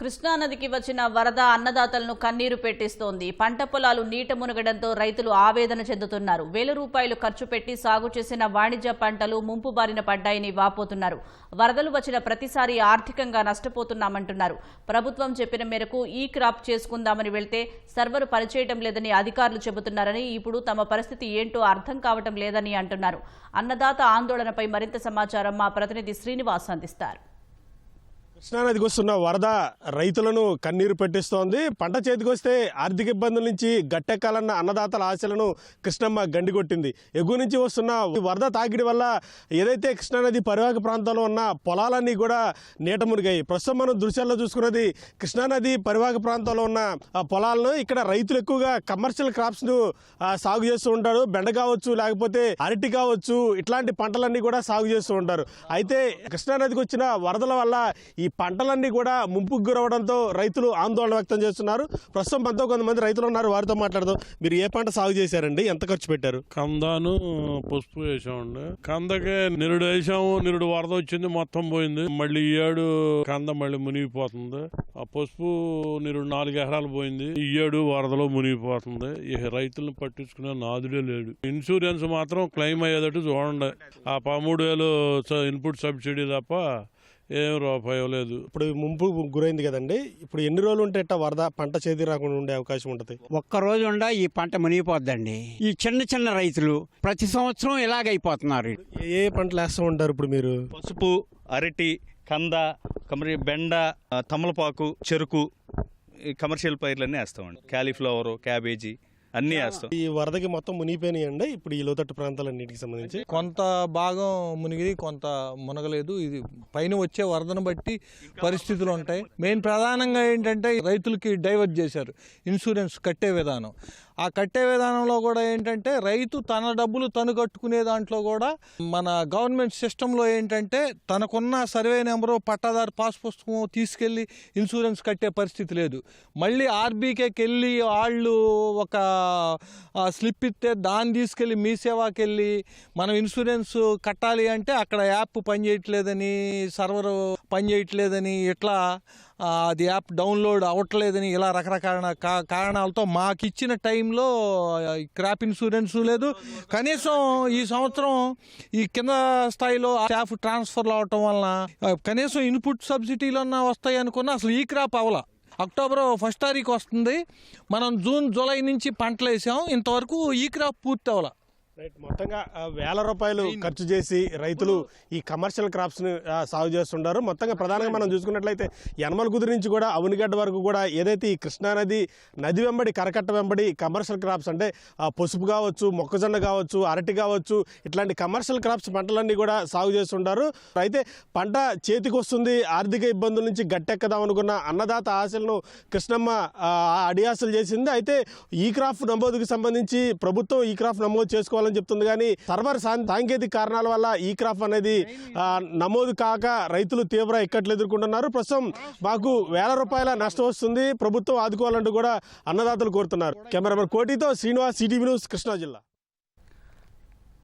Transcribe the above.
కృష్ణానదికి వచ్చిన వరద అన్నదాతలను కన్నీరు పెట్టిస్తోంది. పంట పొలాలు నీట మునగడంతో రైతులు ఆవేదన చెందుతున్నారు. వేల రూపాయలు ఖర్చు పెట్టి సాగు చేసిన వాణిజ్య పంటలు ముంపు బారిన పడ్డాయని వాపోతున్నారు. వరదలు వచ్చిన ప్రతిసారి ఆర్థికంగా నష్టపోతున్నామంటున్నారు. ప్రభుత్వం చెప్పిన మేరకు ఈ క్రాప్ చేసుకుందామని వెళ్తే సర్వర్ పనిచేయడం లేదని అధికారులు చెబుతున్నారని, ఇప్పుడు తమ పరిస్థితి ఏంటో అర్థం కావటం లేదని అంటున్నారు. అన్నదాత ఆందోళనపై మరింత సమాచారం మా ప్రతినిధి శ్రీనివాస్ అందిస్తారు. కృష్ణానదికి వస్తున్న వరద రైతులను కన్నీరు పెట్టిస్తోంది. పంట చేతికొస్తే ఆర్థిక ఇబ్బందుల నుంచి గట్టెక్కాలన్న అన్నదాతల ఆశలను కృష్ణమ్మ గండికొట్టింది. ఎగువ నుంచి వస్తున్న వరద తాకిడి వల్ల ఏదైతే కృష్ణానది పరివాహక ప్రాంతంలో ఉన్న పొలాలన్నీ కూడా నీట మునిగాయి. ప్రస్తుతం మనం దృశ్యాల్లో చూసుకున్నది కృష్ణానది పరివాహక ప్రాంతంలో ఉన్న పొలాలను. ఇక్కడ రైతులు ఎక్కువగా కమర్షియల్ క్రాప్స్ ను సాగు చేస్తూ ఉంటారు. బెండ కావచ్చు, లేకపోతే అరటి కావచ్చు, ఇట్లాంటి పంటలన్నీ కూడా సాగు చేస్తూ ఉంటారు. అయితే కృష్ణానదికి వచ్చిన వరదల వల్ల ఈ పంటలన్నీ కూడా ముంపుకు గురవడంతో రైతులు ఆందోళన వ్యక్తం చేస్తున్నారు. ప్రస్తుతం మనతో కొంతమంది రైతులు ఉన్నారు, వారితో మాట్లాడదాం. మీరు ఏ పంట సాగు చేశారండి? ఎంత ఖర్చు పెట్టారు? కందాను పసుపు వేసామండి. కందకి నిరుడు వేసాము, నిరుడు వరద వచ్చింది, మొత్తం పోయింది. మళ్ళీ ఈ ఏడు కంద మళ్ళీ మునిగిపోతుంది. ఆ పసుపు నిరుడు 4 ఎకరాలు పోయింది. ఈ ఏడు వరదలో మునిగిపోతుంది. ఈ రైతులను పట్టించుకునే నాదుడే లేడు. ఇన్సూరెన్స్ మాత్రం క్లెయిమ్ అయ్యేటట్టు చూడండి. ఆ 13,000 ఇన్పుట్ సబ్సిడీ తప్ప ఏం రూపాయి లేదు. ఇప్పుడు ముంపు గురైంది కదండి, ఇప్పుడు ఎన్ని రోజులు ఉంటే వరద పంట చేతి రాకుండా ఉండే అవకాశం ఉంటుంది? ఒక్క రోజు ఉండా ఈ పంట మునిగిపోద్దండి. ఈ చిన్న చిన్న రైతులు ప్రతి సంవత్సరం ఇలాగైపోతున్నారు. ఏ పంటలు వేస్తూ ఉంటారు ఇప్పుడు మీరు? పసుపు, అరటి, కంద, బెండ, తమలపాకు, చెరుకు, కమర్షియల్ పైర్లన్నీ వేస్తామండి. క్యాలీఫ్లవర్, క్యాబేజీ అన్నీ వేస్తాం. ఈ వరదకి మొత్తం మునిగిపోయినాయండి ఇప్పుడు ఈ లోతట్టు ప్రాంతాలన్నిటికి సంబంధించి? కొంత భాగం మునిగి, కొంత మునగలేదు. ఇది పైన వచ్చే వరదను బట్టి పరిస్థితులు ఉంటాయి. మెయిన్ ప్రధానంగా ఏంటంటే రైతులకి డైవర్ట్ చేశారు ఇన్సూరెన్స్ కట్టే విధానం. ఆ కట్టే విధానంలో కూడా ఏంటంటే రైతు తన డబ్బులు తను కట్టుకునే దాంట్లో కూడా మన గవర్నమెంట్ సిస్టంలో ఏంటంటే తనకున్న సర్వే నెంబరు, పట్టాదారు పాస్ పుస్తకం తీసుకెళ్ళి ఇన్సూరెన్స్ కట్టే పరిస్థితి లేదు. మళ్ళీ ఆర్బీకేకి వెళ్ళి వాళ్ళు ఒక స్లిప్ ఇస్తే దాన్ని తీసుకెళ్ళి మీ సేవాకి వెళ్ళి మనం ఇన్సూరెన్స్ కట్టాలి అంటే అక్కడ యాప్ పనిచేయట్లేదని, సర్వర్ పనిచేయట్లేదని, ఇట్లా అది యాప్ డౌన్లోడ్ అవ్వట్లేదని, ఇలా రకరకాల కారణాలతో మాకు ఇచ్చిన టైంలో క్రాప్ ఇన్సూరెన్స్ లేదు. కనీసం ఈ సంవత్సరం ఈ కింద స్థాయిలో స్టాఫ్ ట్రాన్స్ఫర్లు అవటం వలన కనీసం ఇన్పుట్ సబ్సిడీలన్నా వస్తాయి అనుకున్నా అసలు ఈ క్రాప్ అవలా. అక్టోబర్ 1వ తారీఖు వస్తుంది, మనం జూన్, జూలై నుంచి పంటలు వేసాం, ఇంతవరకు ఈ క్రాప్ పూర్తి అవ్వాల. మొత్తంగా వేల రూపాయలు ఖర్చు చేసి రైతులు ఈ కమర్షియల్ క్రాప్స్ ని సాగు చేస్తుంటారు. మొత్తంగా ప్రధానంగా మనం చూసుకున్నట్లయితే యనమలకుదురు నుంచి కూడా అవనిగడ్డ వరకు కూడా ఏదైతే ఈ కృష్ణానది నది వెంబడి, కరకట్ట వెంబడి కమర్షియల్ క్రాప్స్ అంటే పసుపు కావచ్చు, మొక్కజొన్న కావచ్చు, అరటి కావచ్చు, ఇట్లాంటి కమర్షియల్ క్రాప్స్ పంటలన్నీ కూడా సాగు చేస్తుంటారు. అయితే పంట చేతికి వస్తుంది, ఆర్థిక ఇబ్బందుల నుంచి గట్టెక్కదాం అనుకున్న అన్నదాత ఆశలను కృష్ణమ్మ అడియాసలు చేసింది. అయితే ఈ క్రాప్ నమోదుకు సంబంధించి ప్రభుత్వం ఈ క్రాప్ నమోదు చేసుకోవాలి చెప్తుంది, కానీ సర్వర్ సాంకేతిక కారణాల వల్ల ఈ క్రాప్ అనేది నమోదు కాక రైతులు తీవ్ర ఇక్కట్లు ఎదుర్కొంటున్నారు. ప్రస్తుతం మాకు వేల రూపాయల నష్టం వస్తుంది, ప్రభుత్వం ఆదుకోవాలంటూ కూడా అన్నదాతలు కోరుతున్నారు. కెమెరామెన్ కోటితో శ్రీనివాస్, సిటీవీ న్యూస్, కృష్ణా జిల్లా.